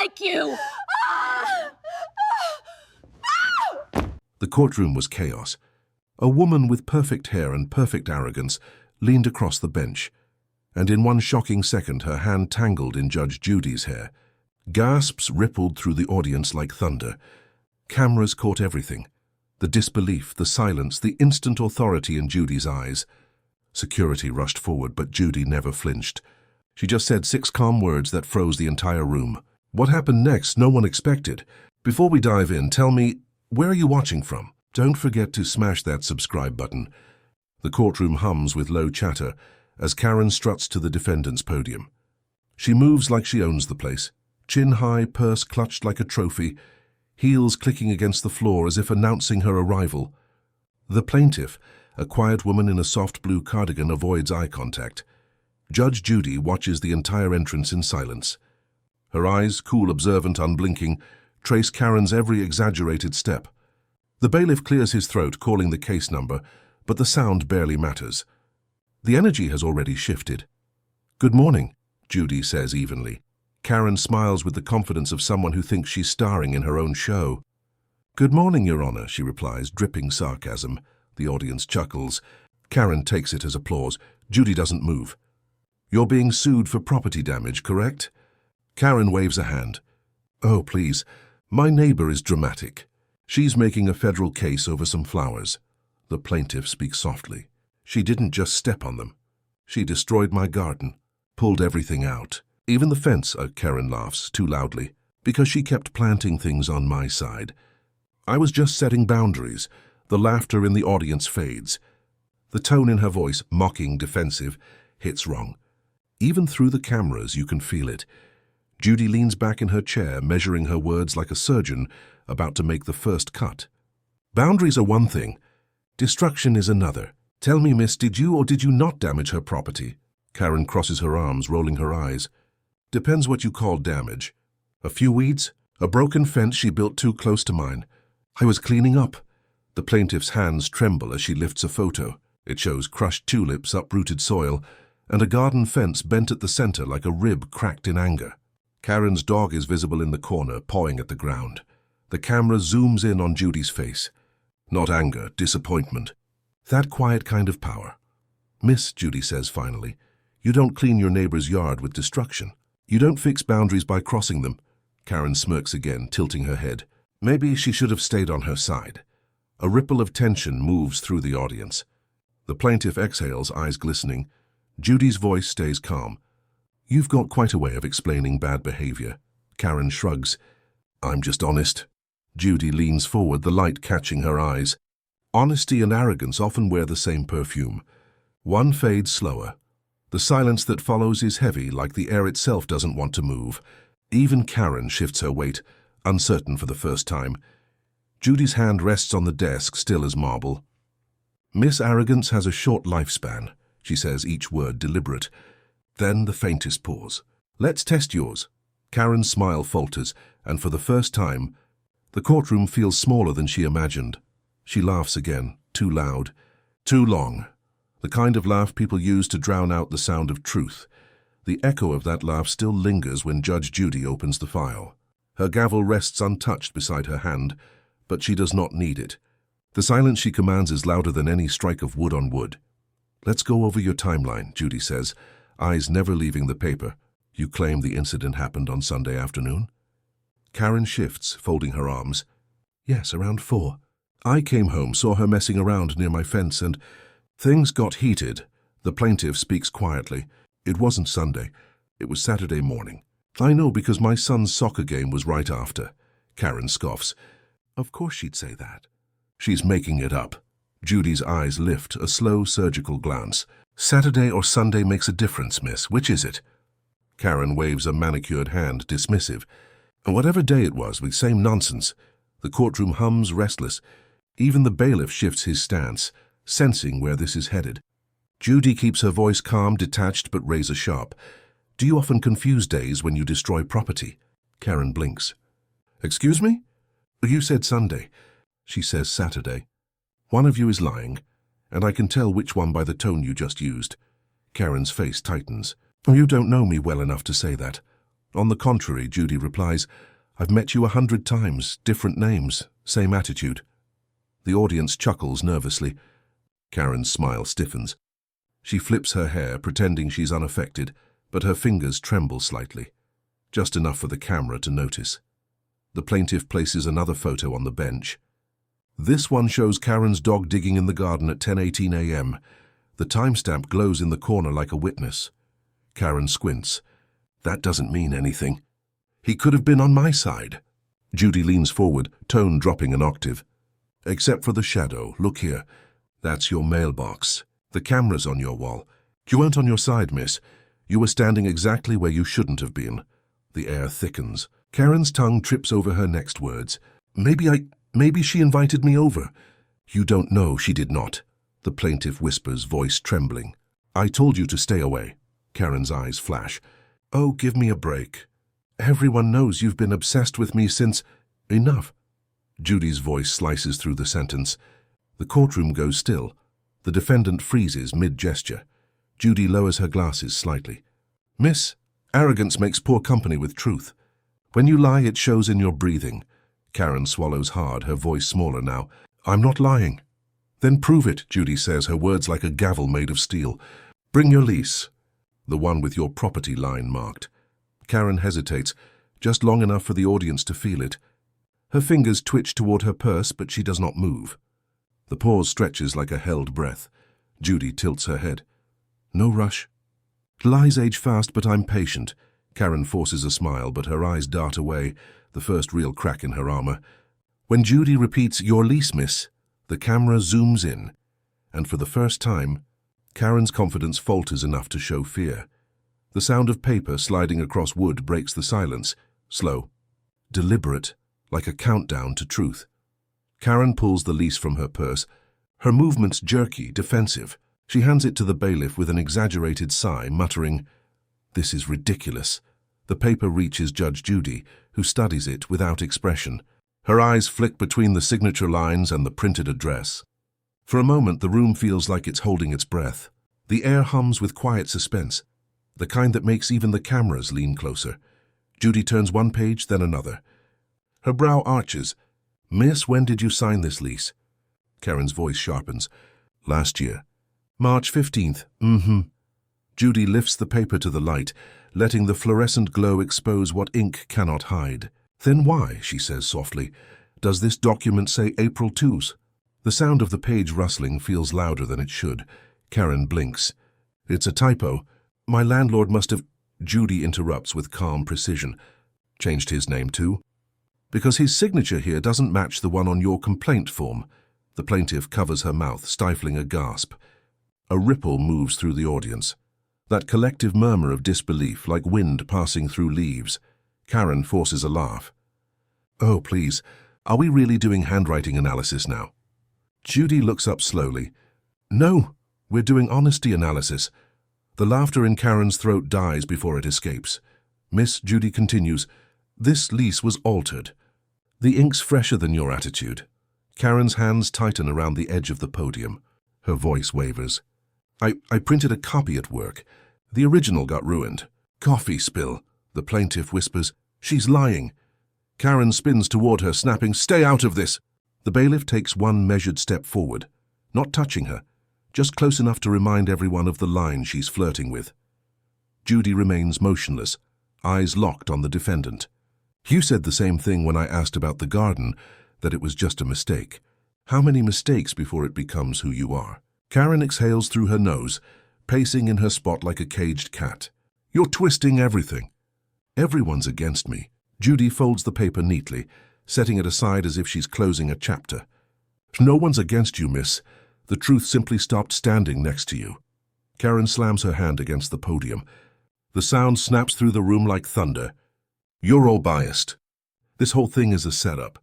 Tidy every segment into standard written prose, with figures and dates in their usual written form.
like you! The courtroom was chaos. A woman with perfect hair and perfect arrogance leaned across the bench, and in one shocking second her hand tangled in Judge Judy's hair. Gasps rippled through the audience like thunder. Cameras caught everything. The disbelief, the silence, the instant authority in Judy's eyes. Security rushed forward, but Judy never flinched. She just said 6 calm words that froze the entire room. What happened next, no one expected. Before we dive in, tell me, where are you watching from? Don't forget to smash that subscribe button. The courtroom hums with low chatter as Karen struts to the defendant's podium. She moves like she owns the place, chin high, purse clutched like a trophy, heels clicking against the floor as if announcing her arrival. The plaintiff, a quiet woman in a soft blue cardigan, avoids eye contact. Judge Judy watches the entire entrance in silence. Her eyes, cool, observant, unblinking, trace Karen's every exaggerated step. The bailiff clears his throat, calling the case number, but the sound barely matters. The energy has already shifted. "Good morning," Judy says evenly. Karen smiles with the confidence of someone who thinks she's starring in her own show. "Good morning, Your Honor," she replies, dripping sarcasm. The audience chuckles. Karen takes it as applause. Judy doesn't move. "You're being sued for property damage, correct?" Karen waves a hand. "Oh, please. My neighbor is dramatic. She's making a federal case over some flowers." The plaintiff speaks softly. "She didn't just step on them. She destroyed my garden, pulled everything out. Even the fence," Karen laughs, too loudly, "because she kept planting things on my side. I was just setting boundaries." The laughter in the audience fades. The tone in her voice, mocking, defensive, hits wrong. Even through the cameras, you can feel it. Judy leans back in her chair, measuring her words like a surgeon about to make the first cut. "Boundaries are one thing. Destruction is another. Tell me, miss, did you or did you not damage her property?" Karen crosses her arms, rolling her eyes. "Depends what you call damage. A few weeds? A broken fence she built too close to mine. I was cleaning up." The plaintiff's hands tremble as she lifts a photo. It shows crushed tulips, uprooted soil, and a garden fence bent at the center like a rib cracked in anger. Karen's dog is visible in the corner, pawing at the ground. The camera zooms in on Judy's face. Not anger, disappointment. That quiet kind of power. "Miss," Judy says finally, "you don't clean your neighbor's yard with destruction. You don't fix boundaries by crossing them." Karen smirks again, tilting her head. Maybe she should have stayed on her side. A ripple of tension moves through the audience. The plaintiff exhales, eyes glistening. Judy's voice stays calm. "You've got quite a way of explaining bad behavior." Karen shrugs. "I'm just honest." Judy leans forward, the light catching her eyes. Honesty and arrogance often wear the same perfume. One fades slower. The silence that follows is heavy, like the air itself doesn't want to move. Even Karen shifts her weight, uncertain for the first time. Judy's hand rests on the desk, still as marble. "Miss Arrogance has a short lifespan," she says, each word deliberate. Then the faintest pause. "Let's test yours." Karen's smile falters, and for the first time, the courtroom feels smaller than she imagined. She laughs again, too loud, too long. The kind of laugh people use to drown out the sound of truth. The echo of that laugh still lingers when Judge Judy opens the file. Her gavel rests untouched beside her hand, but she does not need it. The silence she commands is louder than any strike of wood on wood. "Let's go over your timeline," Judy says, eyes never leaving the paper. "You claim the incident happened on Sunday afternoon?" Karen shifts, folding her arms. "Yes, around 4. I came home, saw her messing around near my fence, and things got heated." The plaintiff speaks quietly. "It wasn't Sunday. It was Saturday morning. I know because my son's soccer game was right after." Karen scoffs. "Of course she'd say that." "She's making it up." Judy's eyes lift, a slow surgical glance. "Saturday or Sunday makes a difference, miss. Which is it?" Karen waves a manicured hand, dismissive. "Whatever day it was, with same nonsense." The courtroom hums, restless. Even the bailiff shifts his stance, sensing where this is headed. Judy keeps her voice calm, detached, but razor sharp. "Do you often confuse days when you destroy property?" Karen blinks. "Excuse me?" "You said Sunday." She says Saturday. "One of you is lying, and I can tell which one by the tone you just used." Karen's face tightens. "You don't know me well enough to say that." On the contrary, Judy replies, I've met you 100 times, different names, same attitude. The audience chuckles nervously. Karen's smile stiffens. She flips her hair, pretending she's unaffected, but her fingers tremble slightly, just enough for the camera to notice. The plaintiff places another photo on the bench. This one shows Karen's dog digging in the garden at 10:18 a.m. The timestamp glows in the corner like a witness. Karen squints. That doesn't mean anything. He could have been on my side. Judy leans forward, tone dropping an octave. Except for the shadow. Look here. That's your mailbox. The camera's on your wall. You weren't on your side, miss. You were standing exactly where you shouldn't have been. The air thickens. Karen's tongue trips over her next words. Maybe she invited me over. You don't know she did not. The plaintiff whispers, voice trembling. I told you to stay away. Karen's eyes flash. Oh, give me a break. Everyone knows you've been obsessed with me since... Enough. Judy's voice slices through the sentence. The courtroom goes still. The defendant freezes mid-gesture. Judy lowers her glasses slightly. Miss, arrogance makes poor company with truth. When you lie, it shows in your breathing. Karen swallows hard, her voice smaller now. I'm not lying. Then prove it, Judy says, her words like a gavel made of steel. Bring your lease. The one with your property line marked. Karen hesitates, just long enough for the audience to feel it. Her fingers twitch toward her purse, but she does not move. The pause stretches like a held breath. Judy tilts her head. No rush. Lies age fast, but I'm patient. Karen forces a smile, but her eyes dart away, the first real crack in her armor. When Judy repeats, your lease, miss, the camera zooms in, and for the first time, Karen's confidence falters enough to show fear. The sound of paper sliding across wood breaks the silence, slow, deliberate, like a countdown to truth. Karen pulls the lease from her purse, her movements jerky, defensive. She hands it to the bailiff with an exaggerated sigh, muttering, This is ridiculous. The paper reaches Judge Judy, who studies it without expression. Her eyes flick between the signature lines and the printed address. For a moment, the room feels like it's holding its breath. The air hums with quiet suspense, the kind that makes even the cameras lean closer. Judy turns one page, then another. Her brow arches. Miss, when did you sign this lease? Karen's voice sharpens. Last year. March 15th. Judy lifts the paper to the light, letting the fluorescent glow expose what ink cannot hide. Then why, she says softly, does this document say April 2's? The sound of the page rustling feels louder than it should. Karen blinks. It's a typo. My landlord must have... Judy interrupts with calm precision. Changed his name too? Because his signature here doesn't match the one on your complaint form. The plaintiff covers her mouth, stifling a gasp. A ripple moves through the audience. That collective murmur of disbelief, like wind passing through leaves. Karen forces a laugh. Oh, please, are we really doing handwriting analysis now? Judy looks up slowly. No, we're doing honesty analysis. The laughter in Karen's throat dies before it escapes. Miss, Judy continues, this lease was altered. The ink's fresher than your attitude. Karen's hands tighten around the edge of the podium. Her voice wavers. I printed a copy at work. The original got ruined. Coffee spill. The plaintiff whispers, she's lying. Karen spins toward her, snapping, stay out of this. The bailiff takes one measured step forward, not touching her, just close enough to remind everyone of the line she's flirting with. Judy remains motionless, eyes locked on the defendant. You said the same thing when I asked about the garden, that it was just a mistake. How many mistakes before it becomes who you are? Karen exhales through her nose, pacing in her spot like a caged cat. You're twisting everything. Everyone's against me. Judy folds the paper neatly, setting it aside as if she's closing a chapter. No one's against you, miss. The truth simply stopped standing next to you. Karen slams her hand against the podium. The sound snaps through the room like thunder. You're all biased. This whole thing is a setup.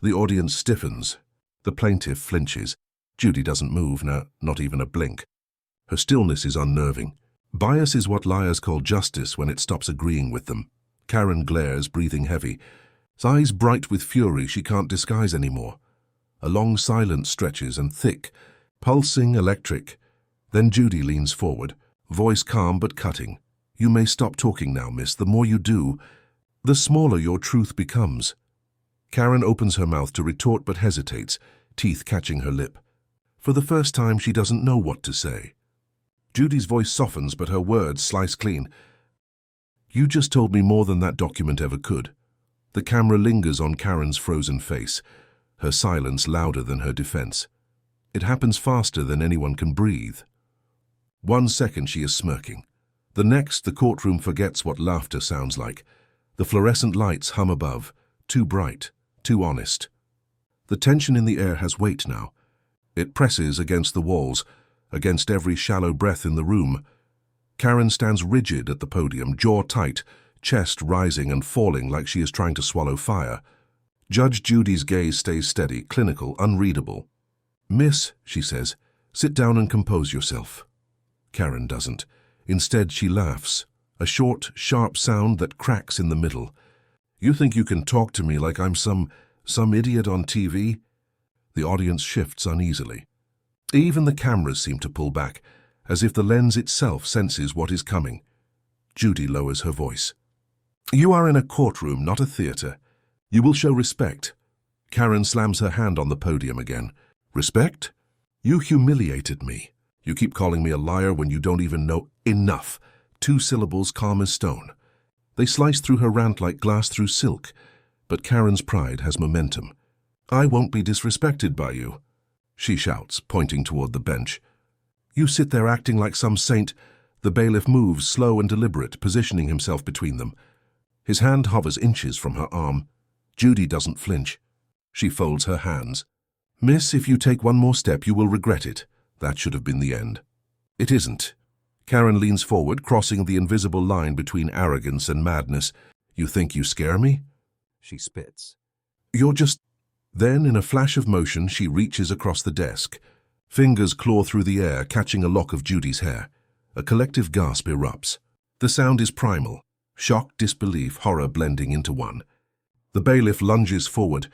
The audience stiffens. The plaintiff flinches. Judy doesn't move, not even a blink. Her stillness is unnerving. Bias is what liars call justice when it stops agreeing with them. Karen glares, breathing heavy. Eyes bright with fury she can't disguise anymore. A long silence stretches and thick, pulsing electric. Then Judy leans forward, voice calm but cutting. You may stop talking now, miss. The more you do, the smaller your truth becomes. Karen opens her mouth to retort but hesitates, teeth catching her lip. For the first time, she doesn't know what to say. Judy's voice softens, but her words slice clean. You just told me more than that document ever could. The camera lingers on Karen's frozen face, her silence louder than her defense. It happens faster than anyone can breathe. 1 second she is smirking. The next, the courtroom forgets what laughter sounds like. The fluorescent lights hum above, too bright, too honest. The tension in the air has weight now. It presses against the walls, against every shallow breath in the room. Karen stands rigid at the podium, jaw tight, chest rising and falling like she is trying to swallow fire. Judge Judy's gaze stays steady, clinical, unreadable. Miss, she says, sit down and compose yourself. Karen doesn't. Instead, she laughs, a short, sharp sound that cracks in the middle. You think you can talk to me like I'm some idiot on TV? The audience shifts uneasily. Even the cameras seem to pull back, as if the lens itself senses what is coming. Judy lowers her voice. You are in a courtroom, not a theater. You will show respect. Karen slams her hand on the podium again. Respect? You humiliated me. You keep calling me a liar when you don't even know. Enough. 2 syllables, calm as stone. They slice through her rant like glass through silk, but Karen's pride has momentum. I won't be disrespected by you, she shouts, pointing toward the bench. You sit there acting like some saint. The bailiff moves, slow and deliberate, positioning himself between them. His hand hovers inches from her arm. Judy doesn't flinch. She folds her hands. Miss, if you take one more step, you will regret it. That should have been the end. It isn't. Karen leans forward, crossing the invisible line between arrogance and madness. You think you scare me? She spits. You're just... Then, in a flash of motion, she reaches across the desk. Fingers claw through the air, catching a lock of Judy's hair. A collective gasp erupts. The sound is primal. Shock, disbelief, horror blending into one. The bailiff lunges forward.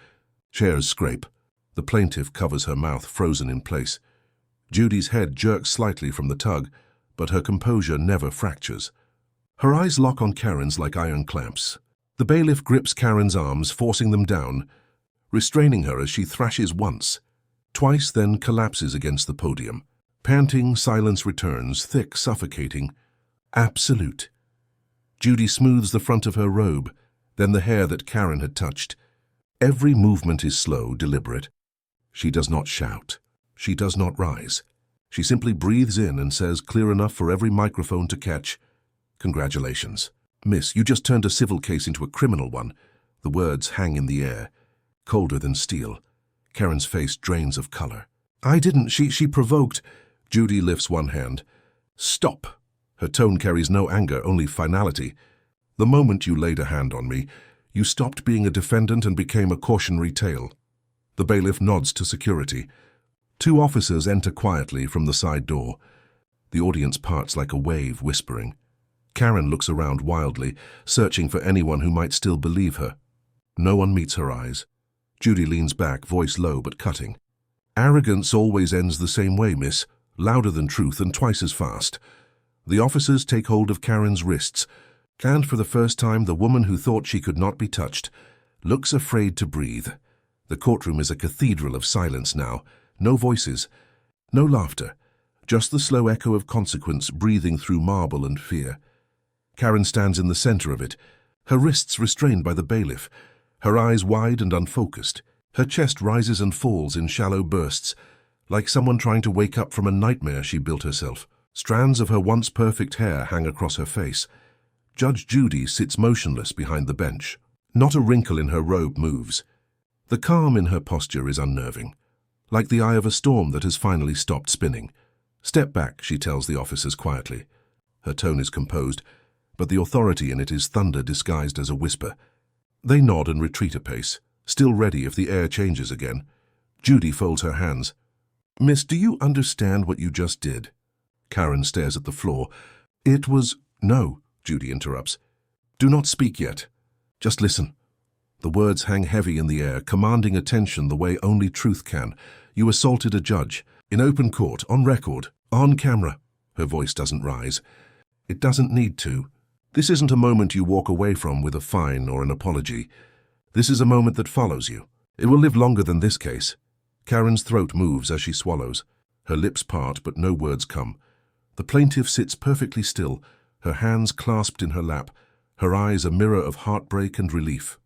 Chairs scrape. The plaintiff covers her mouth, frozen in place. Judy's head jerks slightly from the tug, but her composure never fractures. Her eyes lock on Karen's like iron clamps. The bailiff grips Karen's arms, forcing them down, restraining her as she thrashes once. Twice, then collapses against the podium. Panting, silence returns, thick, suffocating. Absolute. Judy smooths the front of her robe, then the hair that Karen had touched. Every movement is slow, deliberate. She does not shout. She does not rise. She simply breathes in and says, clear enough for every microphone to catch, Congratulations. Miss, you just turned a civil case into a criminal one. The words hang in the air, colder than steel. Karen's face drains of color. I didn't. She provoked. Judy lifts one hand. Stop. Her tone carries no anger, only finality. The moment you laid a hand on me, you stopped being a defendant and became a cautionary tale. The bailiff nods to security. 2 officers enter quietly from the side door. The audience parts like a wave, whispering. Karen looks around wildly, searching for anyone who might still believe her. No one meets her eyes. Judy leans back, voice low but cutting. Arrogance always ends the same way, miss. Louder than truth and twice as fast. The officers take hold of Karen's wrists, and for the first time the woman who thought she could not be touched looks afraid to breathe. The courtroom is a cathedral of silence now. No voices, no laughter, just the slow echo of consequence breathing through marble and fear. Karen stands in the center of it, her wrists restrained by the bailiff, her eyes wide and unfocused. Her chest rises and falls in shallow bursts, like someone trying to wake up from a nightmare she built herself. Strands of her once perfect hair hang across her face. Judge Judy sits motionless behind the bench. Not a wrinkle in her robe moves. The calm in her posture is unnerving, like the eye of a storm that has finally stopped spinning. Step back, she tells the officers quietly. Her tone is composed, but the authority in it is thunder disguised as a whisper. They nod and retreat a pace, still ready if the air changes again. Judy folds her hands. Miss, do you understand what you just did? Karen stares at the floor. It was... No, Judy interrupts. Do not speak yet. Just listen. The words hang heavy in the air, commanding attention the way only truth can. You assaulted a judge. In open court, on record, on camera. Her voice doesn't rise. It doesn't need to. This isn't a moment you walk away from with a fine or an apology. This is a moment that follows you. It will live longer than this case. Karen's throat moves as she swallows. Her lips part, but no words come. The plaintiff sits perfectly still, her hands clasped in her lap, her eyes a mirror of heartbreak and relief.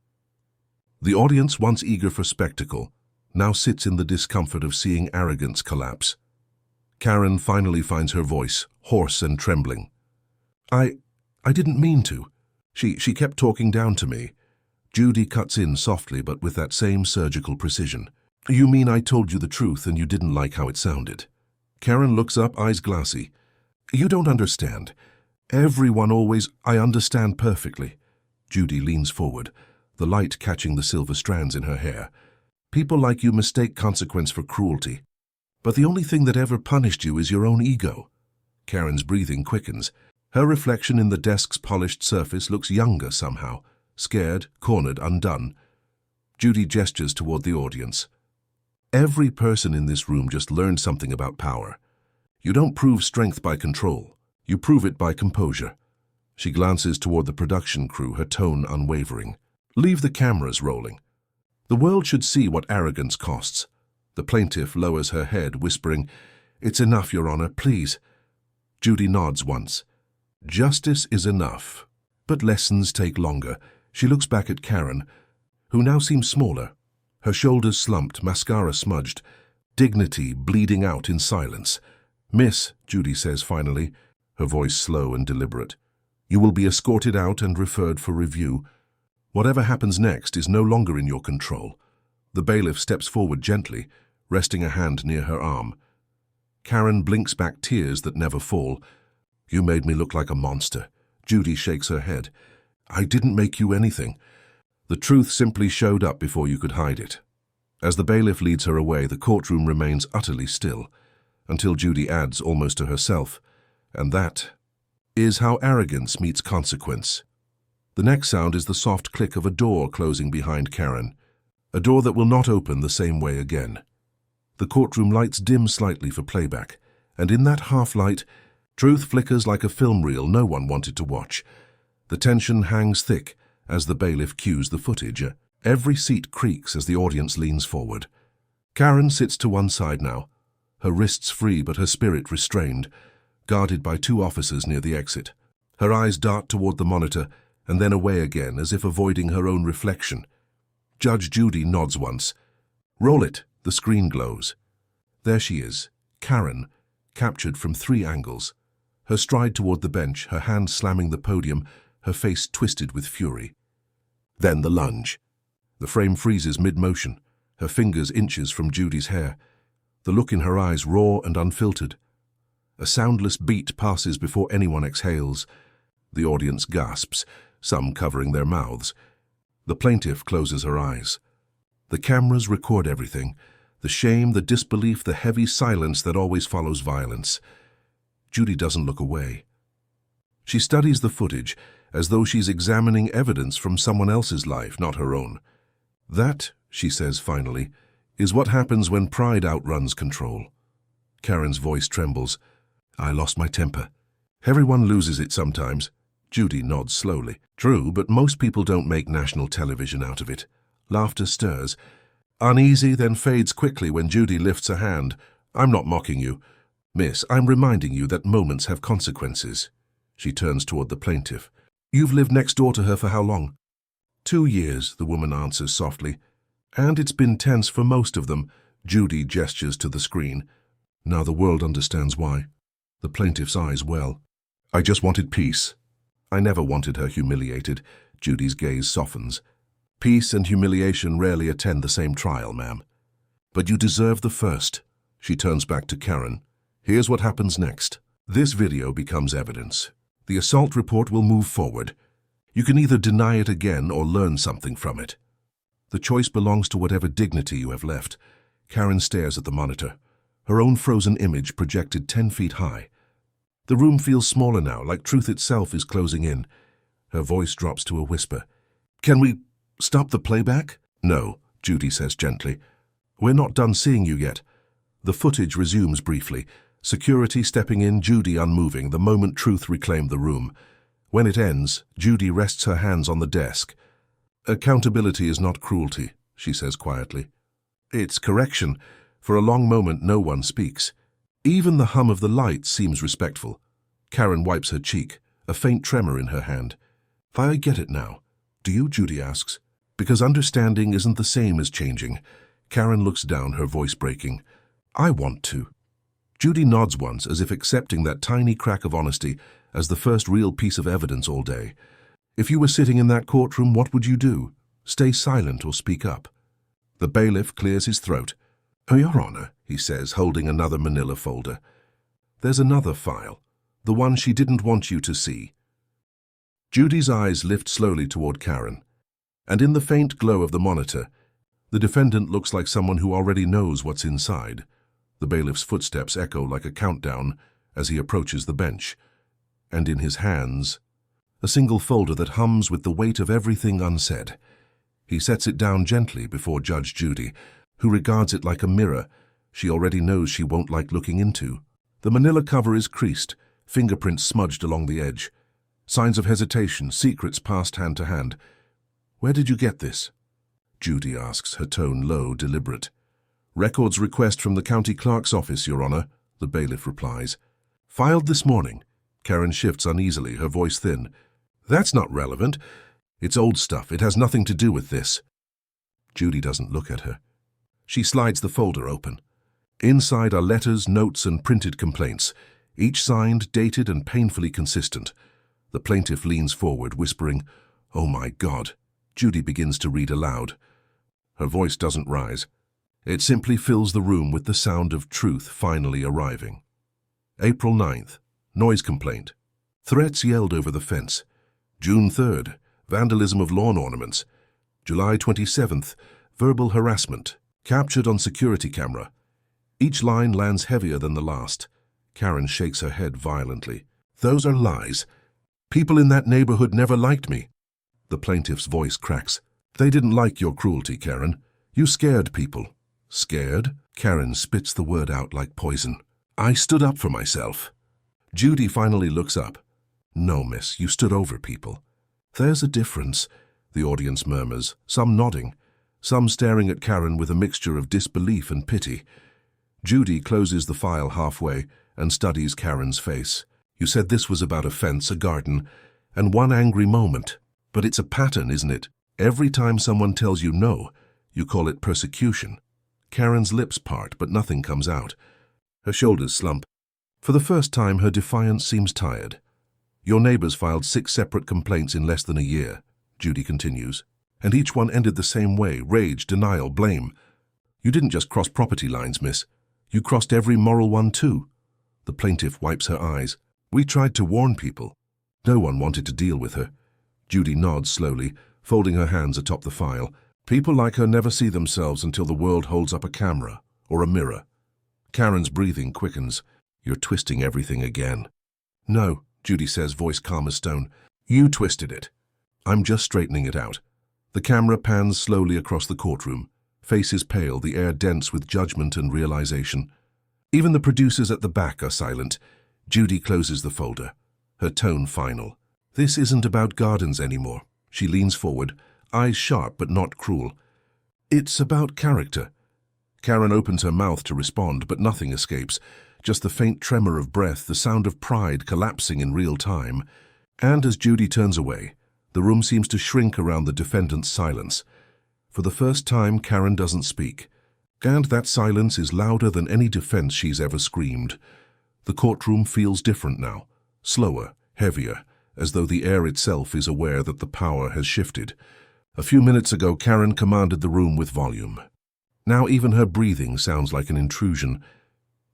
The audience, once eager for spectacle, now sits in the discomfort of seeing arrogance collapse. Karen finally finds her voice, hoarse and trembling. I didn't mean to. She kept talking down to me. Judy cuts in softly, but with that same surgical precision. You mean I told you the truth and you didn't like how it sounded? Karen looks up, eyes glassy. You don't understand. Everyone always... I understand perfectly. Judy leans forward, the light catching the silver strands in her hair. People like you mistake consequence for cruelty. But the only thing that ever punished you is your own ego. Karen's breathing quickens. Her reflection in the desk's polished surface looks younger somehow, scared, cornered, undone. Judy gestures toward the audience. Every person in this room just learned something about power. You don't prove strength by control. You prove it by composure. She glances toward the production crew, her tone unwavering. Leave the cameras rolling. The world should see what arrogance costs. The plaintiff lowers her head, whispering, It's enough, Your Honor, please. Judy nods once. Justice is enough, but lessons take longer. She looks back at Karen, who now seems smaller, her shoulders slumped, mascara smudged, dignity bleeding out in silence. Miss, Judy says finally, her voice slow and deliberate, you will be escorted out and referred for review. Whatever happens next is no longer in your control. The bailiff steps forward gently, resting a hand near her arm. Karen blinks back tears that never fall. You made me look like a monster. Judy shakes her head. I didn't make you anything. The truth simply showed up before you could hide it. As the bailiff leads her away, the courtroom remains utterly still, until Judy adds, almost to herself, and that is how arrogance meets consequence. The next sound is the soft click of a door closing behind Karen, a door that will not open the same way again. The courtroom lights dim slightly for playback, and in that half-light, truth flickers like a film reel no one wanted to watch. The tension hangs thick as the bailiff cues the footage. Every seat creaks as the audience leans forward. Karen sits to one side now, her wrists free but her spirit restrained, guarded by two officers near the exit. Her eyes dart toward the monitor and then away again as if avoiding her own reflection. Judge Judy nods once. Roll it, the screen glows. There she is, Karen, captured from 3 angles. Her stride toward the bench, her hand slamming the podium, her face twisted with fury. Then the lunge. The frame freezes mid-motion, her fingers inches from Judy's hair, the look in her eyes raw and unfiltered. A soundless beat passes before anyone exhales. The audience gasps, some covering their mouths. The plaintiff closes her eyes. The cameras record everything, the shame, the disbelief, the heavy silence that always follows violence. Judy doesn't look away. She studies the footage as though she's examining evidence from someone else's life, not her own. That, she says finally, is what happens when pride outruns control. Karen's voice trembles. I lost my temper. Everyone loses it sometimes. Judy nods slowly. True, but most people don't make national television out of it. Laughter stirs. Uneasy, then fades quickly when Judy lifts a hand. I'm not mocking you. Miss, I'm reminding you that moments have consequences. She turns toward the plaintiff. You've lived next door to her for how long? 2 years, the woman answers softly. And it's been tense for most of them. Judy gestures to the screen. Now the world understands why. The plaintiff's eyes well. I just wanted peace. I never wanted her humiliated. Judy's gaze softens. Peace and humiliation rarely attend the same trial, ma'am. But you deserve the first. She turns back to Karen. Here's what happens next. This video becomes evidence. The assault report will move forward. You can either deny it again or learn something from it. The choice belongs to whatever dignity you have left. Karen stares at the monitor, her own frozen image projected 10 feet high. The room feels smaller now, like truth itself is closing in. Her voice drops to a whisper. Can we stop the playback? No, Judy says gently. We're not done seeing you yet. The footage resumes briefly. Security stepping in, Judy unmoving, the moment truth reclaimed the room. When it ends, Judy rests her hands on the desk. "Accountability is not cruelty," she says quietly. "It's correction." For a long moment, no one speaks. Even the hum of the light seems respectful. Karen wipes her cheek, a faint tremor in her hand. "I get it now." "Do you?" Judy asks. "Because understanding isn't the same as changing." Karen looks down, her voice breaking. "I want to." Judy nods once, as if accepting that tiny crack of honesty as the first real piece of evidence all day. "If you were sitting in that courtroom, what would you do? Stay silent or speak up?" The bailiff clears his throat. "Your Honor," he says, holding another manila folder. "There's another file, the one she didn't want you to see." Judy's eyes lift slowly toward Karen, and in the faint glow of the monitor, the defendant looks like someone who already knows what's inside. The bailiff's footsteps echo like a countdown as he approaches the bench, and in his hands, a single folder that hums with the weight of everything unsaid. He sets it down gently before Judge Judy, who regards it like a mirror she already knows she won't like looking into. The manila cover is creased, fingerprints smudged along the edge. Signs of hesitation, secrets passed hand to hand. "Where did you get this?" Judy asks, her tone low, deliberate. "Records request from the county clerk's office, Your Honor," the bailiff replies. "Filed this morning." Karen shifts uneasily, her voice thin. "That's not relevant. It's old stuff. It has nothing to do with this." Judy doesn't look at her. She slides the folder open. Inside are letters, notes, and printed complaints, each signed, dated, and painfully consistent. The plaintiff leans forward, whispering, "Oh my God." Judy begins to read aloud. Her voice doesn't rise. It simply fills the room with the sound of truth finally arriving. April 9th, noise complaint. Threats yelled over the fence. June 3rd, vandalism of lawn ornaments. July 27th, verbal harassment, captured on security camera. Each line lands heavier than the last. Karen shakes her head violently. "Those are lies. People in that neighborhood never liked me." The plaintiff's voice cracks. "They didn't like your cruelty, Karen. You scared people." "Scared?" Karen spits the word out like poison. "I stood up for myself." Judy finally looks up. "No, miss, you stood over people." "There's a difference," the audience murmurs, some nodding, some staring at Karen with a mixture of disbelief and pity. Judy closes the file halfway and studies Karen's face. "You said this was about a fence, a garden, and one angry moment. But it's a pattern, isn't it? Every time someone tells you no, you call it persecution." Karen's lips part, but nothing comes out. Her shoulders slump. For the first time, her defiance seems tired. "Your neighbors filed 6 separate complaints in less than a year," Judy continues, "and each one ended the same way: rage, denial, blame. You didn't just cross property lines, miss. You crossed every moral one too." The plaintiff wipes her eyes. "We tried to warn people. No one wanted to deal with her." Judy nods slowly, folding her hands atop the file. "People like her never see themselves until the world holds up a camera or a mirror." Karen's breathing quickens. "You're twisting everything again." "No," Judy says, voice calm as stone. "You twisted it. I'm just straightening it out." The camera pans slowly across the courtroom. Faces pale, the air dense with judgment and realization. Even the producers at the back are silent. Judy closes the folder, her tone final. "This isn't about gardens anymore." She leans forward, eyes sharp but not cruel. "It's about character." Karen opens her mouth to respond, but nothing escapes. Just the faint tremor of breath, the sound of pride collapsing in real time. And as Judy turns away, the room seems to shrink around the defendant's silence. For the first time, Karen doesn't speak. And that silence is louder than any defense she's ever screamed. The courtroom feels different now, slower, heavier, as though the air itself is aware that the power has shifted. A few minutes ago, Karen commanded the room with volume. Now even her breathing sounds like an intrusion.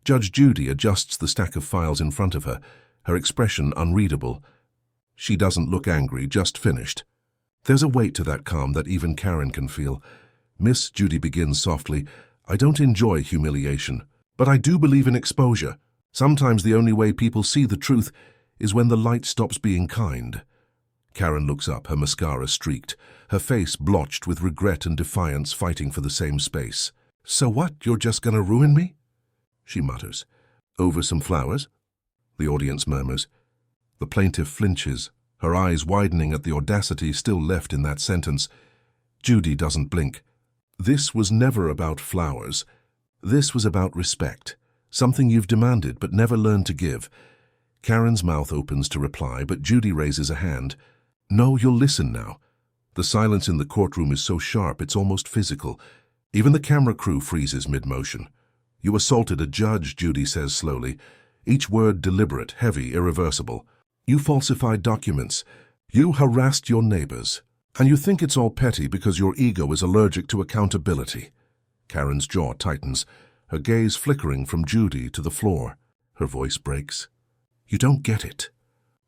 Judge Judy adjusts the stack of files in front of her, her expression unreadable. She doesn't look angry, just finished. There's a weight to that calm that even Karen can feel. "Miss," Judy begins softly, "I don't enjoy humiliation, but I do believe in exposure. Sometimes the only way people see the truth is when the light stops being kind." Karen looks up, her mascara streaked, her face blotched with regret and defiance fighting for the same space. "So what, you're just gonna ruin me?" she mutters. "Over some flowers?" the audience murmurs. The plaintiff flinches, her eyes widening at the audacity still left in that sentence. Judy doesn't blink. This was never about flowers. This was about respect, something you've demanded but never learned to give. Karen's mouth opens to reply, but Judy raises a hand. No, you'll listen now. The silence in the courtroom is so sharp it's almost physical. Even the camera crew freezes mid-motion. You assaulted a judge, Judy says slowly. Each word deliberate, heavy, irreversible. You falsified documents. You harassed your neighbors. And you think it's all petty because your ego is allergic to accountability. Karen's jaw tightens, her gaze flickering from Judy to the floor. Her voice breaks. You don't get it.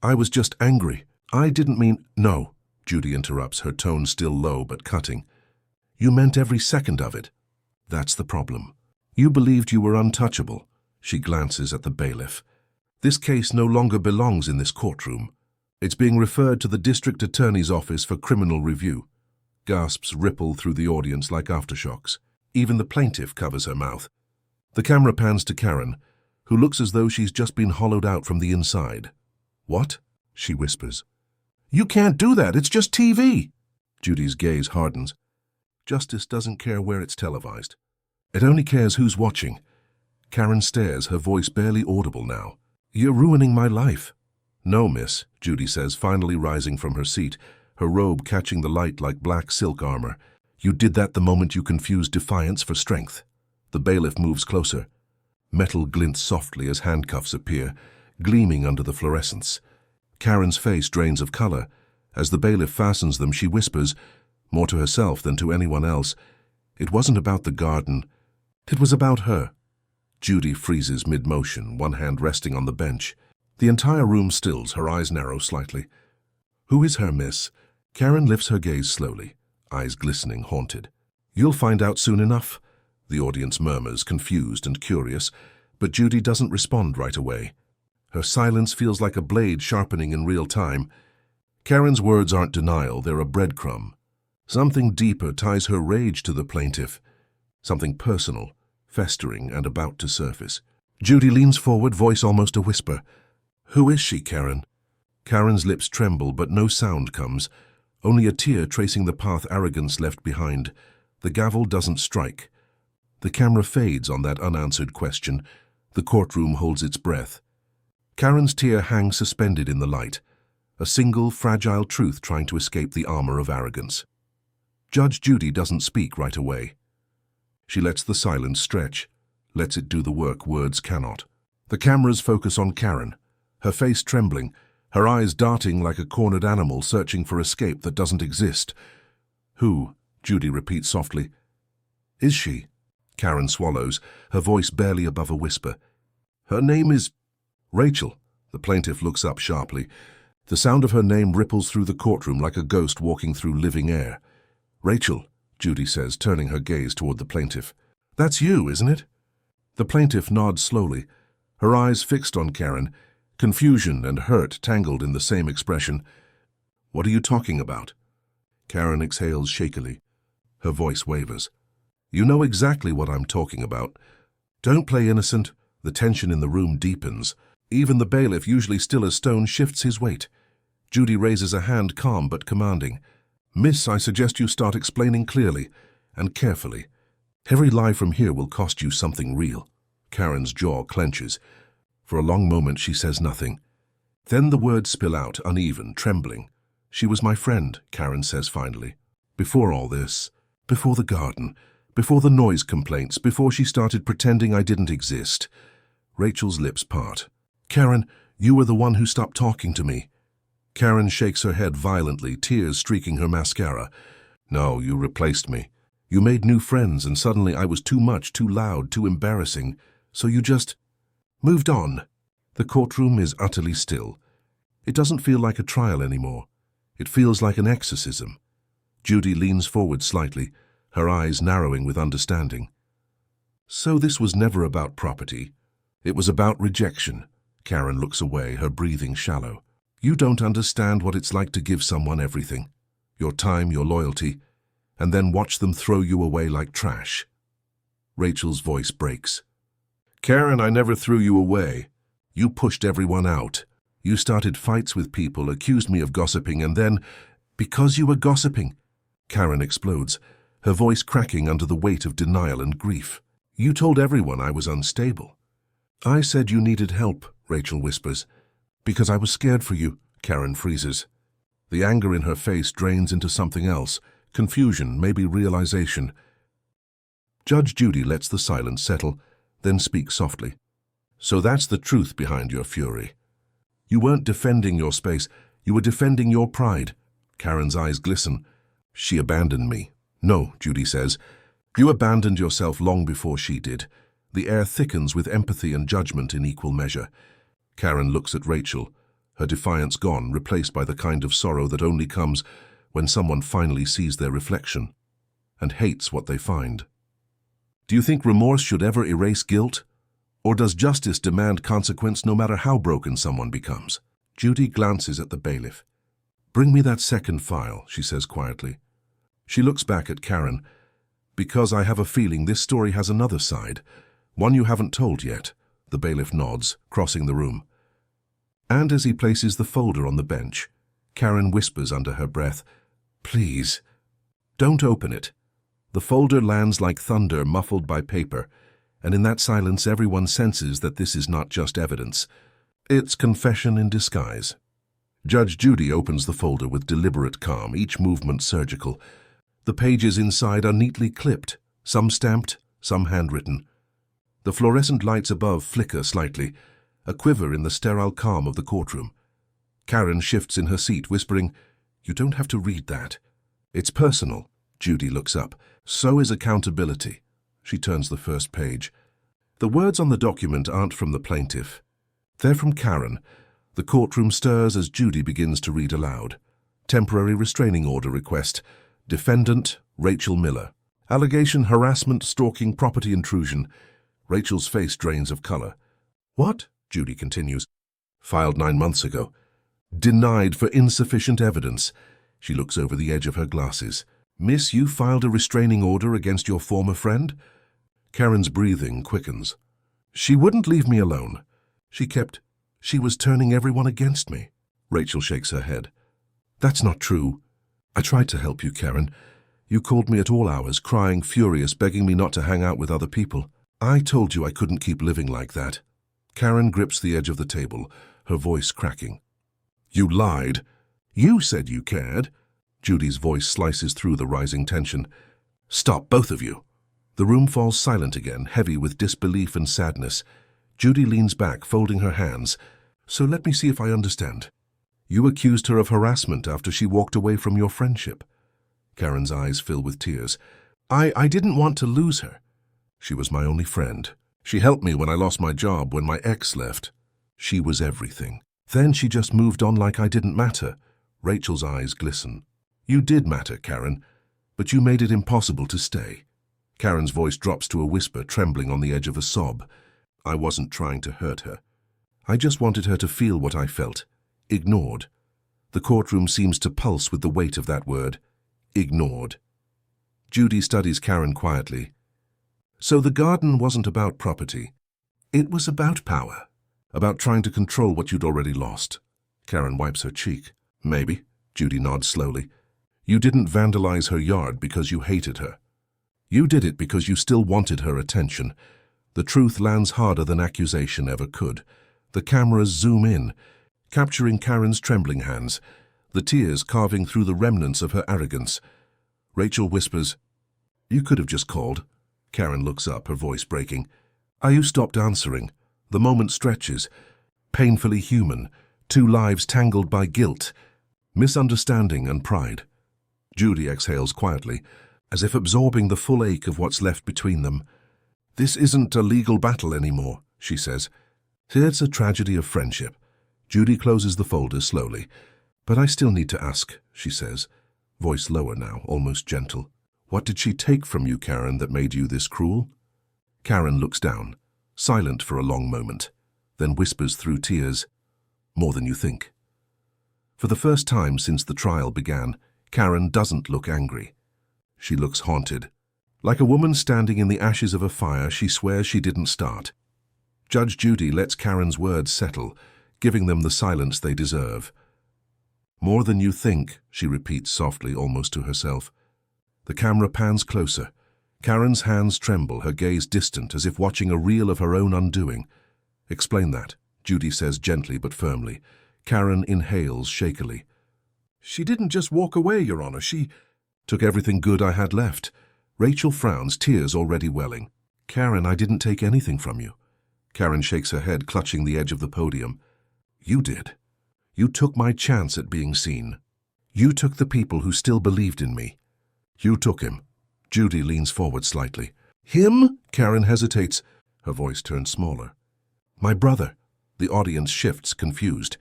I was just angry. I didn't mean— No, Judy interrupts, her tone still low but cutting. You meant every second of it. That's the problem. You believed you were untouchable. She glances at the bailiff. This case no longer belongs in this courtroom. It's being referred to the district attorney's office for criminal review. Gasps ripple through the audience like aftershocks. Even the plaintiff covers her mouth. The camera pans to Karen, who looks as though she's just been hollowed out from the inside. What? She whispers. You can't do that, it's just TV. Judy's gaze hardens. Justice doesn't care where it's televised. It only cares who's watching. Karen stares, her voice barely audible now. You're ruining my life. No, miss, Judy says, finally rising from her seat, her robe catching the light like black silk armor. You did that the moment you confused defiance for strength. The bailiff moves closer. Metal glints softly as handcuffs appear, gleaming under the fluorescence. Karen's face drains of color. As the bailiff fastens them, she whispers, more to herself than to anyone else, it wasn't about the garden. It was about her. Judy freezes mid-motion, one hand resting on the bench. The entire room stills, her eyes narrow slightly. Who is her, miss? Karen lifts her gaze slowly, eyes glistening, haunted. You'll find out soon enough, the audience murmurs, confused and curious, but Judy doesn't respond right away. Her silence feels like a blade sharpening in real time. Karen's words aren't denial, they're a breadcrumb. Something deeper ties her rage to the plaintiff. Something personal, festering and about to surface. Judy leans forward, voice almost a whisper. Who is she, Karen? Karen's lips tremble, but no sound comes. Only a tear tracing the path arrogance left behind. The gavel doesn't strike. The camera fades on that unanswered question. The courtroom holds its breath. Karen's tear hangs suspended in the light. A single, fragile truth trying to escape the armor of arrogance. Judge Judy doesn't speak right away. She lets the silence stretch, lets it do the work words cannot. The cameras focus on Karen, her face trembling, her eyes darting like a cornered animal searching for escape that doesn't exist. Who? Judy repeats softly. Is she? Karen swallows, her voice barely above a whisper. Her name is Rachel. The plaintiff looks up sharply. The sound of her name ripples through the courtroom like a ghost walking through living air. Rachel, Judy says, turning her gaze toward the plaintiff. That's you, isn't it? The plaintiff nods slowly, her eyes fixed on Karen, confusion and hurt tangled in the same expression. What are you talking about? Karen exhales shakily. Her voice wavers. You know exactly what I'm talking about. Don't play innocent. The tension in the room deepens. Even the bailiff, usually still as stone, shifts his weight. Judy raises a hand, calm but commanding. Miss, I suggest you start explaining clearly and carefully. Every lie from here will cost you something real. Karen's jaw clenches. For a long moment she says nothing. Then the words spill out, uneven, trembling. She was my friend, Karen says finally. Before all this, before the garden, before the noise complaints, before she started pretending I didn't exist. Rachel's lips part. Karen, you were the one who stopped talking to me. Karen shakes her head violently, tears streaking her mascara. No, you replaced me. You made new friends, and suddenly I was too much, too loud, too embarrassing. So you just moved on. The courtroom is utterly still. It doesn't feel like a trial anymore. It feels like an exorcism. Judy leans forward slightly, her eyes narrowing with understanding. So this was never about property. It was about rejection. Karen looks away, her breathing shallow. You don't understand what it's like to give someone everything, your time, your loyalty, and then watch them throw you away like trash. Rachel's voice breaks. Karen, I never threw you away. You pushed everyone out. You started fights with people, accused me of gossiping, and then, because you were gossiping, Karen explodes, her voice cracking under the weight of denial and grief. You told everyone I was unstable. I said you needed help, Rachel whispers. Because I was scared for you, Karen freezes. The anger in her face drains into something else, confusion, maybe realization. Judge Judy lets the silence settle, then speaks softly. So that's the truth behind your fury. You weren't defending your space, you were defending your pride. Karen's eyes glisten. She abandoned me. No, Judy says. You abandoned yourself long before she did. The air thickens with empathy and judgment in equal measure. Karen looks at Rachel, her defiance gone, replaced by the kind of sorrow that only comes when someone finally sees their reflection and hates what they find. Do you think remorse should ever erase guilt? Or does justice demand consequence no matter how broken someone becomes? Judy glances at the bailiff. Bring me that second file, she says quietly. She looks back at Karen. Because I have a feeling this story has another side, one you haven't told yet. The bailiff nods, crossing the room. And as he places the folder on the bench, Karen whispers under her breath, Please, don't open it. The folder lands like thunder muffled by paper, and in that silence everyone senses that this is not just evidence. It's confession in disguise. Judge Judy opens the folder with deliberate calm, each movement surgical. The pages inside are neatly clipped, some stamped, some handwritten. The fluorescent lights above flicker slightly, a quiver in the sterile calm of the courtroom. Karen shifts in her seat, whispering, You don't have to read that. It's personal. Judy looks up. So is accountability. She turns the first page. The words on the document aren't from the plaintiff. They're from Karen. The courtroom stirs as Judy begins to read aloud. Temporary restraining order request. Defendant, Rachel Miller. Allegation harassment, stalking, property intrusion. Rachel's face drains of color. What? Judy continues. Filed 9 months ago. Denied for insufficient evidence. She looks over the edge of her glasses. Miss, you filed a restraining order against your former friend? Karen's breathing quickens. She wouldn't leave me alone. She was turning everyone against me. Rachel shakes her head. That's not true. I tried to help you, Karen. You called me at all hours, crying, furious, begging me not to hang out with other people. I told you I couldn't keep living like that. Karen grips the edge of the table, her voice cracking. You lied. You said you cared. Judy's voice slices through the rising tension. Stop, both of you. The room falls silent again, heavy with disbelief and sadness. Judy leans back, folding her hands. So let me see if I understand. You accused her of harassment after she walked away from your friendship. Karen's eyes fill with tears. I didn't want to lose her. She was my only friend. She helped me when I lost my job, when my ex left. She was everything. Then she just moved on like I didn't matter. Rachel's eyes glisten. You did matter, Karen, but you made it impossible to stay. Karen's voice drops to a whisper, trembling on the edge of a sob. I wasn't trying to hurt her. I just wanted her to feel what I felt. Ignored. The courtroom seems to pulse with the weight of that word. Ignored. Judy studies Karen quietly. So the garden wasn't about property. It was about power. About trying to control what you'd already lost. Karen wipes her cheek. Maybe. Judy nods slowly. You didn't vandalize her yard because you hated her. You did it because you still wanted her attention. The truth lands harder than accusation ever could. The cameras zoom in, capturing Karen's trembling hands, the tears carving through the remnants of her arrogance. Rachel whispers, You could have just called. Karen looks up, her voice breaking. You stopped answering. The moment stretches. Painfully human. 2 lives tangled by guilt, misunderstanding and pride. Judy exhales quietly, as if absorbing the full ache of what's left between them. This isn't a legal battle anymore, she says. It's a tragedy of friendship. Judy closes the folder slowly. But I still need to ask, she says, voice lower now, almost gentle. What did she take from you, Karen, that made you this cruel? Karen looks down, silent for a long moment, then whispers through tears, More than you think. For the first time since the trial began, Karen doesn't look angry. She looks haunted. Like a woman standing in the ashes of a fire she swears she didn't start. Judge Judy lets Karen's words settle, giving them the silence they deserve. "More than you think," she repeats softly, almost to herself. The camera pans closer. Karen's hands tremble, her gaze distant, as if watching a reel of her own undoing. "Explain that," Judy says gently but firmly. Karen inhales shakily. "She didn't just walk away, Your Honor. She took everything good I had left." Rachel frowns, tears already welling. "Karen, I didn't take anything from you." Karen shakes her head, clutching the edge of the podium. "You did. You took my chance at being seen. You took the people who still believed in me. You took him." Judy leans forward slightly. "Him?" Karen hesitates. Her voice turns smaller. "My brother." The audience shifts, confused.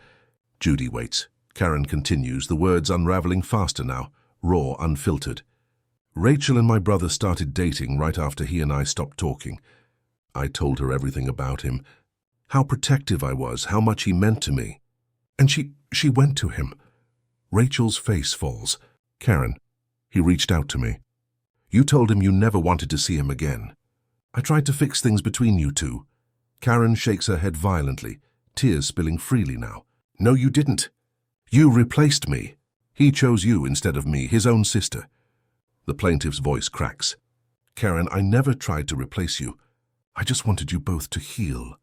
Judy waits. Karen continues, the words unraveling faster now, raw, unfiltered. "Rachel and my brother started dating right after he and I stopped talking. I told her everything about him, how protective I was, how much he meant to me. And she went to him." Rachel's face falls. "Karen, he reached out to me. You told him you never wanted to see him again. I tried to fix things between you two." Karen shakes her head violently, tears spilling freely now. "No, you didn't. You replaced me. He chose you instead of me, his own sister." The plaintiff's voice cracks. "Karen, I never tried to replace you. I just wanted you both to heal."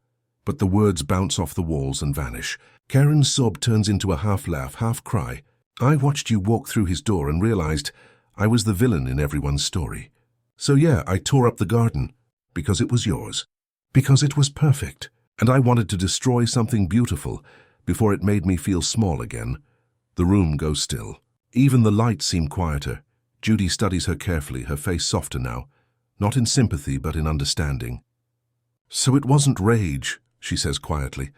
But the words bounce off the walls and vanish. Karen's sob turns into a half-laugh, half-cry. "I watched you walk through his door and realized I was the villain in everyone's story. So yeah, I tore up the garden, because it was yours. Because it was perfect, and I wanted to destroy something beautiful before it made me feel small again." The room goes still. Even the lights seem quieter. Judy studies her carefully, her face softer now, not in sympathy but in understanding. "So it wasn't rage," she says quietly.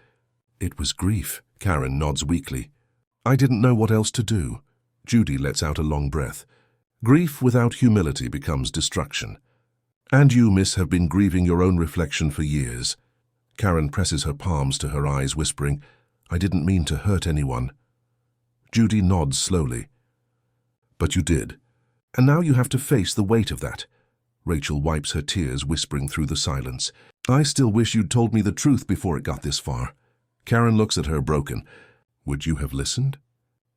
"It was grief." Karen nods weakly. "I didn't know what else to do." Judy lets out a long breath. "Grief without humility becomes destruction. And you, miss, have been grieving your own reflection for years." Karen presses her palms to her eyes, whispering, "I didn't mean to hurt anyone." Judy nods slowly. "But you did. And now you have to face the weight of that." Rachel wipes her tears, whispering through the silence. "I still wish you'd told me the truth before it got this far." Karen looks at her, broken. "Would you have listened?"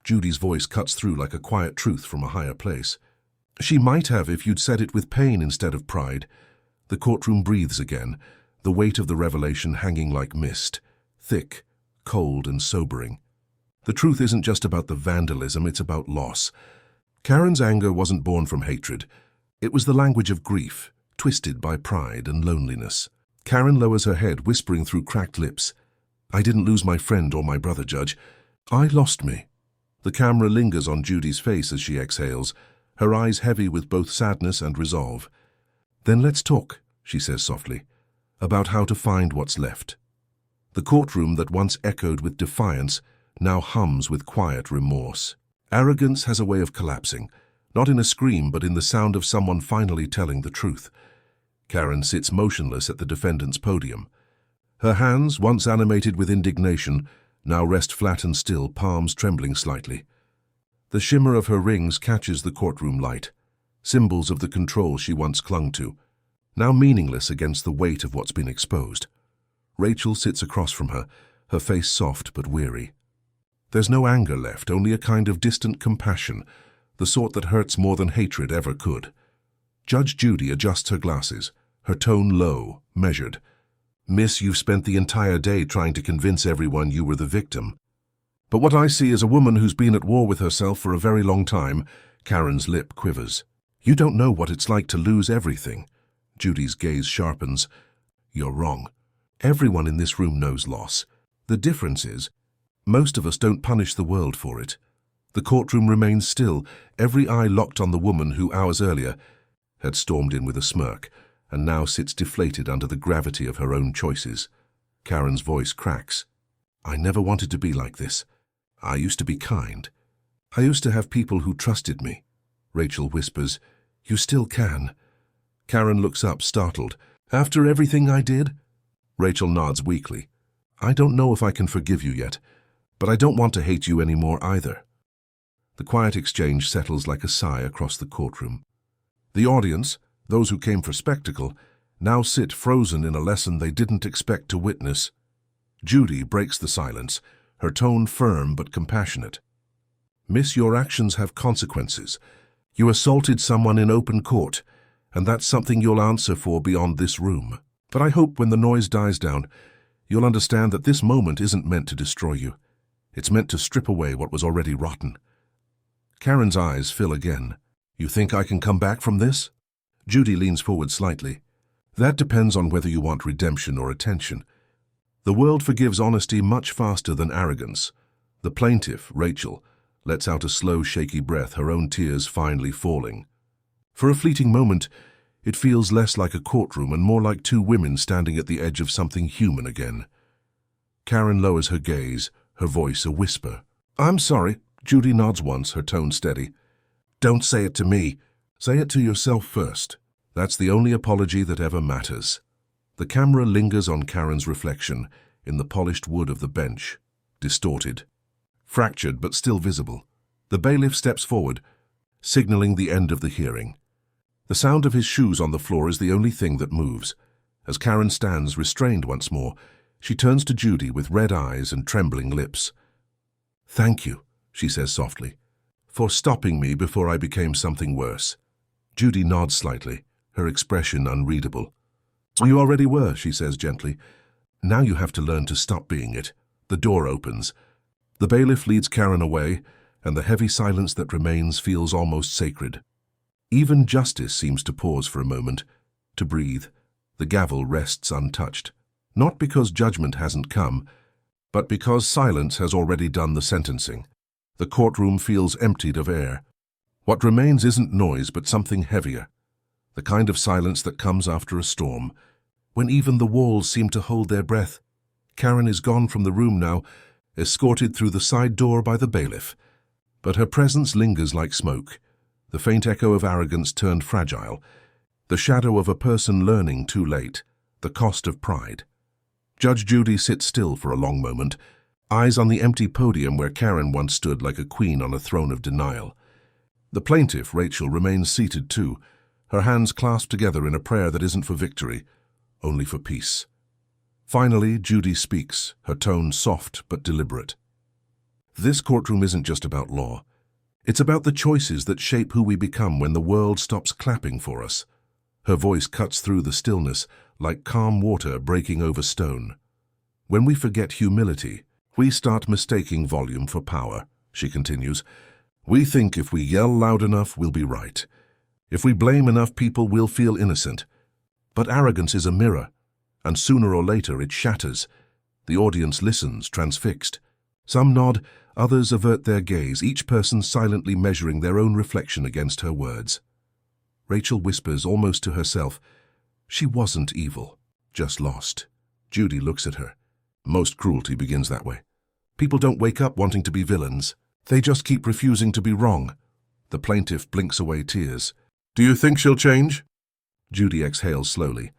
Judy's voice cuts through like a quiet truth from a higher place. "She might have if you'd said it with pain instead of pride." The courtroom breathes again, the weight of the revelation hanging like mist, thick, cold and sobering. The truth isn't just about the vandalism, it's about loss. Karen's anger wasn't born from hatred. It was the language of grief, twisted by pride and loneliness. Karen lowers her head, whispering through cracked lips, "I didn't lose my friend or my brother, Judge. I lost me." The camera lingers on Judy's face as she exhales, her eyes heavy with both sadness and resolve. "Then let's talk," she says softly, "about how to find what's left." The courtroom that once echoed with defiance now hums with quiet remorse. Arrogance has a way of collapsing, not in a scream but in the sound of someone finally telling the truth. Karen sits motionless at the defendant's podium. Her hands, once animated with indignation, now rest flat and still, palms trembling slightly. The shimmer of her rings catches the courtroom light, symbols of the control she once clung to, now meaningless against the weight of what's been exposed. Rachel sits across from her face soft but weary. There's no anger left, only a kind of distant compassion, the sort that hurts more than hatred ever could. Judge Judy adjusts her glasses, her tone low, measured. "Miss, you've spent the entire day trying to convince everyone you were the victim. But what I see is a woman who's been at war with herself for a very long time." Karen's lip quivers. "You don't know what it's like to lose everything." Judy's gaze sharpens. "You're wrong. Everyone in this room knows loss. The difference is, most of us don't punish the world for it." The courtroom remains still, every eye locked on the woman who hours earlier had stormed in with a smirk, and now sits deflated under the gravity of her own choices. Karen's voice cracks. "I never wanted to be like this. I used to be kind. I used to have people who trusted me." Rachel whispers, "You still can." Karen looks up, startled. "After everything I did?" Rachel nods weakly. "I don't know if I can forgive you yet, but I don't want to hate you anymore either." The quiet exchange settles like a sigh across the courtroom. The audience, those who came for spectacle, now sit frozen in a lesson they didn't expect to witness. Judy breaks the silence, her tone firm but compassionate. "Miss, your actions have consequences. You assaulted someone in open court, and that's something you'll answer for beyond this room. But I hope when the noise dies down, you'll understand that this moment isn't meant to destroy you. It's meant to strip away what was already rotten." Karen's eyes fill again. "You think I can come back from this?" Judy leans forward slightly. "That depends on whether you want redemption or attention. The world forgives honesty much faster than arrogance." The plaintiff, Rachel, lets out a slow, shaky breath, her own tears finally falling. For a fleeting moment, it feels less like a courtroom and more like two women standing at the edge of something human again. Karen lowers her gaze, her voice a whisper. "I'm sorry." Judy nods once, her tone steady. "Don't say it to me. Say it to yourself first. That's the only apology that ever matters." The camera lingers on Karen's reflection in the polished wood of the bench, distorted, fractured but still visible. The bailiff steps forward, signaling the end of the hearing. The sound of his shoes on the floor is the only thing that moves. As Karen stands restrained once more, she turns to Judy with red eyes and trembling lips. "Thank you," she says softly, "for stopping me before I became something worse." Judy nods slightly, her expression unreadable. "You already were," she says gently. "Now you have to learn to stop being it." The door opens. The bailiff leads Karen away, and the heavy silence that remains feels almost sacred. Even justice seems to pause for a moment, to breathe. The gavel rests untouched, not because judgment hasn't come, but because silence has already done the sentencing. The courtroom feels emptied of air. What remains isn't noise, but something heavier. The kind of silence that comes after a storm, when even the walls seem to hold their breath. Karen is gone from the room now, escorted through the side door by the bailiff. But her presence lingers like smoke, the faint echo of arrogance turned fragile, the shadow of a person learning too late, the cost of pride. Judge Judy sits still for a long moment, eyes on the empty podium where Karen once stood like a queen on a throne of denial. The plaintiff, Rachel, remains seated too, her hands clasped together in a prayer that isn't for victory, only for peace. Finally, Judy speaks, her tone soft but deliberate. "This courtroom isn't just about law. It's about the choices that shape who we become when the world stops clapping for us." Her voice cuts through the stillness, like calm water breaking over stone. "When we forget humility, we start mistaking volume for power," she continues. "We think if we yell loud enough, we'll be right. If we blame enough people, we'll feel innocent. But arrogance is a mirror, and sooner or later it shatters. The audience listens, transfixed. Some nod, others avert their gaze, each person silently measuring their own reflection against her words. Rachel whispers, almost to herself, "She wasn't evil, just lost." Judy looks at her. Most cruelty begins that way. People don't wake up wanting to be villains. They just keep refusing to be wrong. The plaintiff blinks away tears. "Do you think she'll change?" Judy exhales slowly.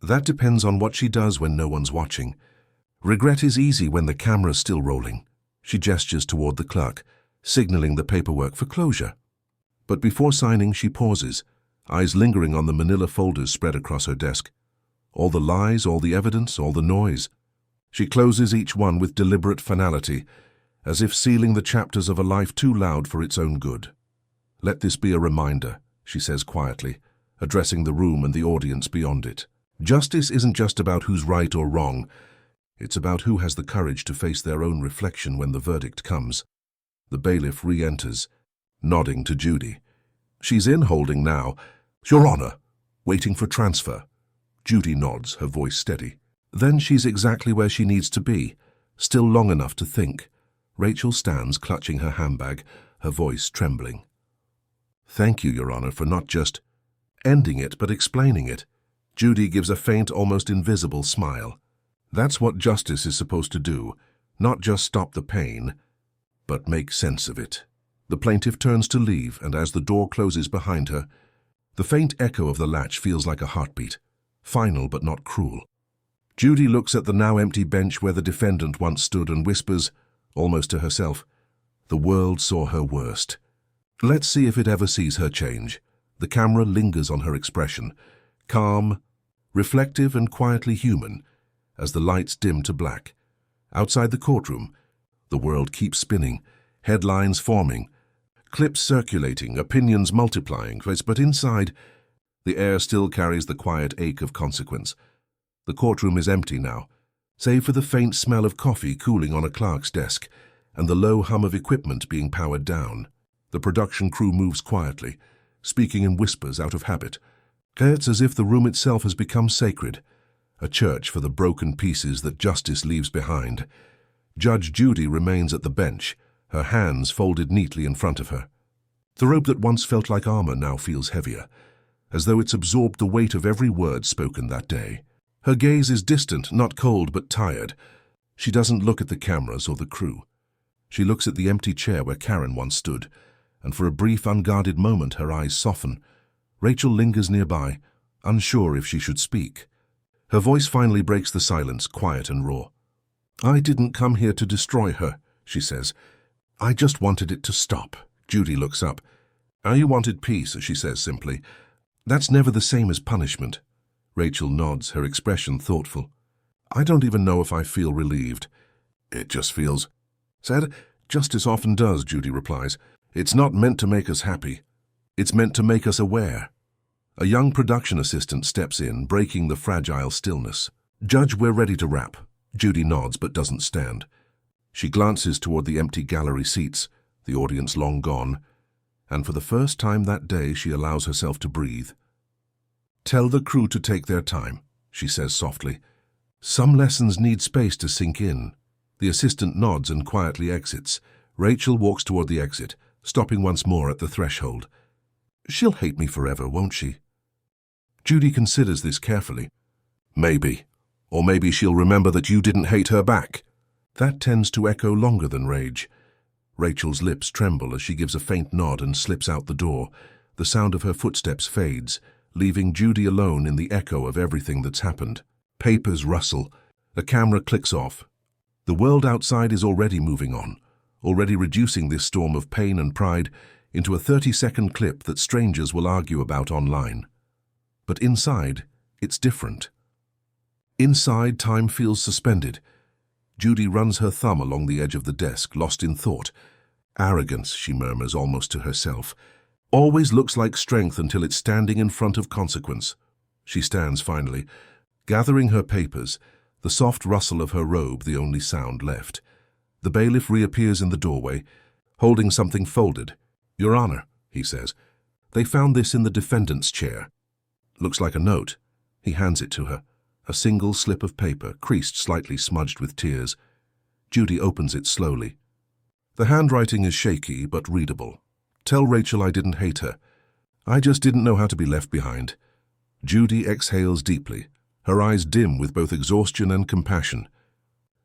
"That depends on what she does when no one's watching. Regret is easy when the camera's still rolling." She gestures toward the clerk, signaling the paperwork for closure. But before signing, she pauses, eyes lingering on the manila folders spread across her desk. All the lies, all the evidence, all the noise. She closes each one with deliberate finality, as if sealing the chapters of a life too loud for its own good. "Let this be a reminder," she says quietly, addressing the room and the audience beyond it. "Justice isn't just about who's right or wrong. It's about who has the courage to face their own reflection when the verdict comes." The bailiff re-enters, nodding to Judy. She's in holding now. "Your Honor, waiting for transfer." Judy nods, her voice steady. Then she's exactly where she needs to be, still long enough to think. Rachel stands, clutching her handbag, her voice trembling. "Thank you, Your Honor, for not just ending it, but explaining it." Judy gives a faint, almost invisible smile. That's what justice is supposed to do, not just stop the pain, but make sense of it. The plaintiff turns to leave, and as the door closes behind her, the faint echo of the latch feels like a heartbeat, final but not cruel. Judy looks at the now empty bench where the defendant once stood and whispers, almost to herself, "The world saw her worst. Let's see if it ever sees her change." The camera lingers on her expression, calm, reflective and quietly human, as the lights dim to black. Outside the courtroom, the world keeps spinning, headlines forming, clips circulating, opinions multiplying, but inside, the air still carries the quiet ache of consequence. The courtroom is empty now, save for the faint smell of coffee cooling on a clerk's desk and the low hum of equipment being powered down. The production crew moves quietly, speaking in whispers out of habit. It's as if the room itself has become sacred, a church for the broken pieces that justice leaves behind. Judge Judy remains at the bench, her hands folded neatly in front of her. The robe that once felt like armor now feels heavier, as though it's absorbed the weight of every word spoken that day. Her gaze is distant, not cold, but tired. She doesn't look at the cameras or the crew. She looks at the empty chair where Karen once stood, and for a brief, unguarded moment her eyes soften. Rachel lingers nearby, unsure if she should speak. Her voice finally breaks the silence, quiet and raw. "I didn't come here to destroy her," she says. "I just wanted it to stop." Judy looks up. "You wanted peace," she says simply. "That's never the same as punishment." Rachel nods, her expression thoughtful. "I don't even know if I feel relieved. It just feels sad." "Justice often does," Judy replies. "It's not meant to make us happy. It's meant to make us aware." A young production assistant steps in, breaking the fragile stillness. "Judge, we're ready to wrap." Judy nods but doesn't stand. She glances toward the empty gallery seats, the audience long gone, and for the first time that day she allows herself to breathe. "Tell the crew to take their time," she says softly. "Some lessons need space to sink in." The assistant nods and quietly exits. Rachel walks toward the exit, stopping once more at the threshold. "She'll hate me forever, won't she?" Judy considers this carefully. "Maybe. Or maybe she'll remember that you didn't hate her back." That tends to echo longer than rage. Rachel's lips tremble as she gives a faint nod and slips out the door. The sound of her footsteps fades, leaving Judy alone in the echo of everything that's happened. Papers rustle. The camera clicks off. The world outside is already moving on, already reducing this storm of pain and pride into a 30-second clip that strangers will argue about online. But inside, it's different. Inside, time feels suspended. Judy runs her thumb along the edge of the desk, lost in thought. "Arrogance," she murmurs almost to herself, "always looks like strength until it's standing in front of consequence." She stands finally, gathering her papers, the soft rustle of her robe the only sound left. The bailiff reappears in the doorway, holding something folded. "Your Honor," he says, "they found this in the defendant's chair." "Looks like a note." He hands it to her, a single slip of paper, creased, slightly smudged with tears. Judy opens it slowly. The handwriting is shaky but readable. "Tell Rachel I didn't hate her. I just didn't know how to be left behind." Judy exhales deeply, her eyes dim with both exhaustion and compassion.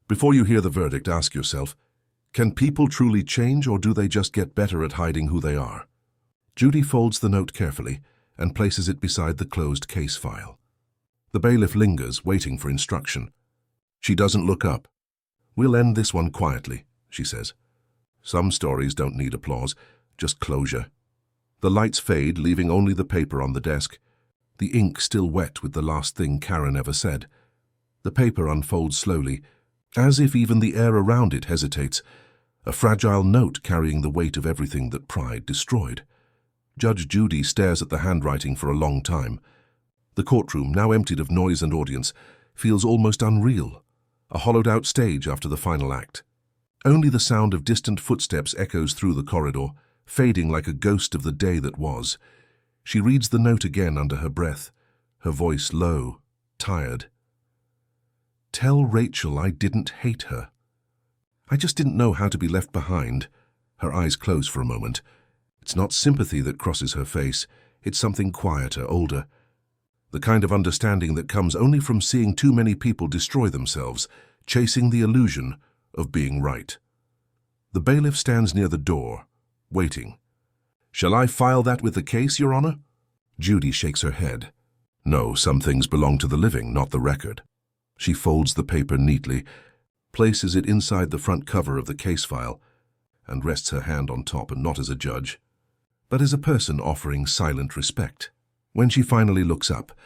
Before you hear the verdict, ask yourself, can people truly change, or do they just get better at hiding who they are? Judy folds the note carefully and places it beside the closed case file. The bailiff lingers, waiting for instruction. She doesn't look up. "We'll end this one quietly," she says. Some stories don't need applause, just closure. The lights fade, leaving only the paper on the desk, the ink still wet with the last thing Karen ever said. The paper unfolds slowly, as if even the air around it hesitates, a fragile note carrying the weight of everything that pride destroyed. Judge Judy stares at the handwriting for a long time. The courtroom, now emptied of noise and audience, feels almost unreal, a hollowed-out stage after the final act. Only the sound of distant footsteps echoes through the corridor, fading like a ghost of the day that was. She reads the note again under her breath, her voice low, tired. "Tell Rachel I didn't hate her. I just didn't know how to be left behind." Her eyes close for a moment. It's not sympathy that crosses her face, it's something quieter, older. The kind of understanding that comes only from seeing too many people destroy themselves, chasing the illusion of being right. The bailiff stands near the door, waiting. "Shall I file that with the case, Your Honor?" Judy shakes her head. "No, some things belong to the living, not the record." She folds the paper neatly, places it inside the front cover of the case file, and rests her hand on top, and not as a judge, but as a person offering silent respect. When she finally looks up,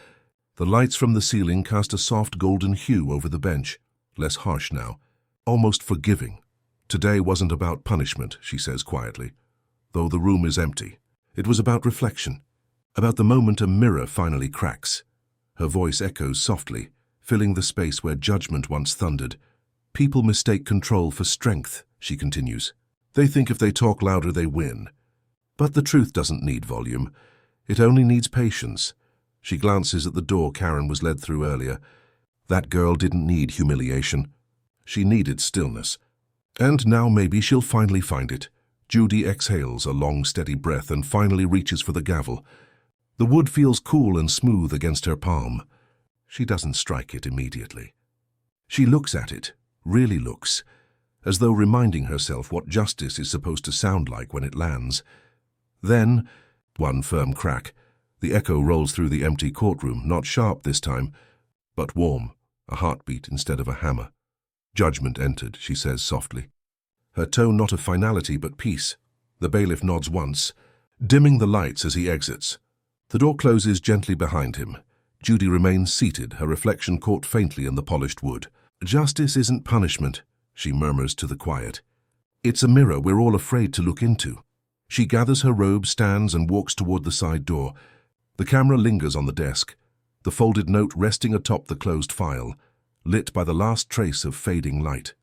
the lights from the ceiling cast a soft golden hue over the bench, less harsh now, almost forgiving. Today wasn't about punishment, she says quietly, though the room is empty. It was about reflection, about the moment a mirror finally cracks. Her voice echoes softly, filling the space where judgment once thundered. People mistake control for strength, she continues. They think if they talk louder they win. But the truth doesn't need volume. It only needs patience. She glances at the door Karen was led through earlier. That girl didn't need humiliation. She needed stillness. And now maybe she'll finally find it. Judy exhales a long, steady breath and finally reaches for the gavel. The wood feels cool and smooth against her palm. She doesn't strike it immediately. She looks at it, really looks, as though reminding herself what justice is supposed to sound like when it lands. Then, one firm crack. The echo rolls through the empty courtroom, not sharp this time, but warm, a heartbeat instead of a hammer. Judgment entered, she says softly. Her tone not of finality but peace. The bailiff nods once, dimming the lights as he exits. The door closes gently behind him. Judy remains seated, her reflection caught faintly in the polished wood. Justice isn't punishment, she murmurs to the quiet. It's a mirror we're all afraid to look into. She gathers her robe, stands and walks toward the side door. The camera lingers on the desk, the folded note resting atop the closed file, lit by the last trace of fading light.